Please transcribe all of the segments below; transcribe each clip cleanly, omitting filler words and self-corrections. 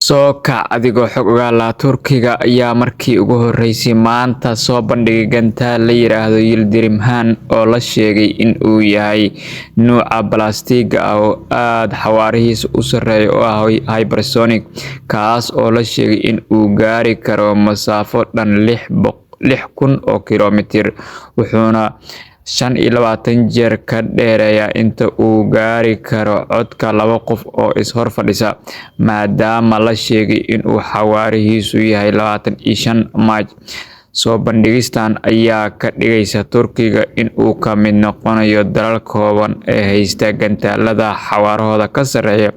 Soo kac adigoo xog ogaal ah. Turkiga ayaa markii ugu horeysay maanta soo bandhigay gantaal la yiraahdo Yildirim oo la sheegay in uu yahay nooca balaastiga ah oo aad xawaarihiisu u sarreeyo oo ah hypersonic, kaas oo la sheegay in uu gaari karo masaafo dhan 6,000 oo kiiloomitir, wuxuuna 25 jeer ka dheereeyaa inta uu gaari karo codka laba qof oo is hor fadhisa, maadaama la sheegay in uu xawaarihiisu yahay 25 mayl. Soo bandhigistan ayaa ka dhigaysa Turkiga in uu ka mid noqonayo dalal kooban ee haysta gantaalada xawaarahooda ka sarreeya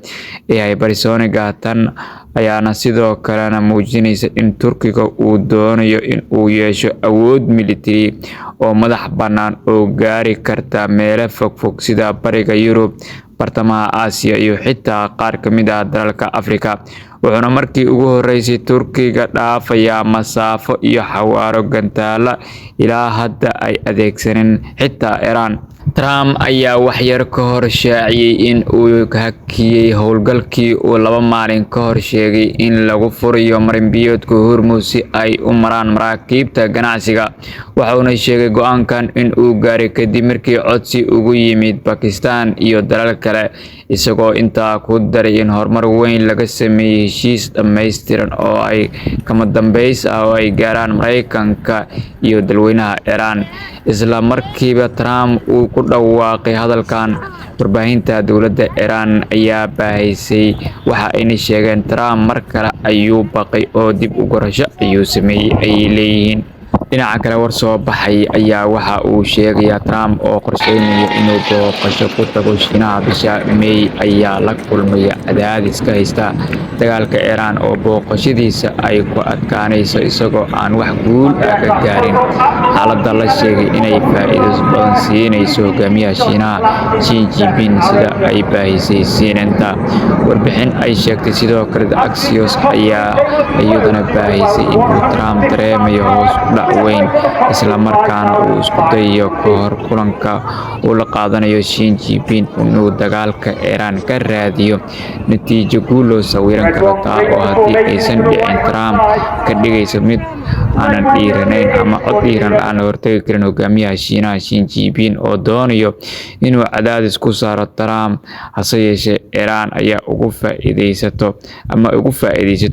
ee hypersonic ah. Tan ayaana sidoo kalena muujinaysa in Turkiga uu doonayo in uu yeesho awood militari oo madax bannaan oo gaari karta meelo fogfog sida Bariga Yurub, Bartamaha Aasiya iyo xitaa qaar ka mid ah dalalka Afrika, wuxuuna markii ugu horeysay Turkiga dhaafayaa masaafo iyo xawaaro gantaalo ilaa hadda ay adeegsaneen xitaa Iran. Trump ayaa wax yar ka hor shaaciyay in uu hakiyay howlgalkii uu 2 maalin ka hor sheegay in lagu furayo marin-biyoodka Hormuz si ay u maraan maraakiibta ganacsiga, wuxuuna sheegay go'aankan in uu gaaray kadib markii codsi uga yimid Pakistan iyo dalal kale, isagoo intaa ku daray in horumar weyn laga sameeyay heshiis dhammaystiran oo kama dambays ah oo ay gaaraan Mareykanka iyo dadweynaha Iran. Isla markiiba Trump uu ku dhawaaqay hadalkan, warbaahinta dowladda Iran ayaa baahisay waxa ayna sheegeen Trump mar kale ayuu baqay oo dib u gurasho ayuu sameeyay ay leeyihiin. Dhinaca kale, war soo baxay ayaa waxa uu sheegay Trump oo qorsheynaya inuu booqasho ku tago Shiinaha bisha May ayaa la kulmay cadaadis ka haysta dagaalka Iran oo booqashadiisa ay ku adkaanayso isagoo aan wax guul ah ka gaarin. Xaaladda la sheegay inay faa'iido badan siinayso hogaamiyaha Shiinaha Xi Jinping sida ay baahisay CNN. Warbixin ay sheegtay sidoo kale Axios ayaa iyaduna baahisay in uu Trump dareemayo hoos u dhac weyn, isla markaana uu isku dayayo ka hor kulanka uu la qaadanayo Xi Jinping inuu dagaalka Iran ka raadiyo natiijo guul loo sawiran karo, taa oo haddii aysan dhicin Trump ka dhigaysa mid aanan dhiiranayn ama cod dhiiran aan la hortagi karin. Hogaamiyaha Shiinaha Xi Jinping oo doonayo inuu cadaadis ku saaro Trump, hase yeeshee Iran ayaa uga faa'iidaysato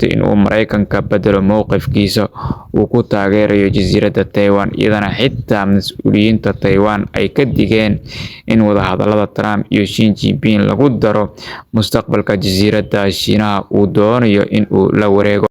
inuu Mareykanka bedelo mowqifkiisa uu ku taageerayo jasiiradda Taiwan, iyadana xitaa mas'uuliyiinta Taiwan ay ka digeen in wadahadallada Trump iyo Xi Jinping lagu daro mustaqbalka jasiiradda Shiinaha uu doonayo in uu la wareego.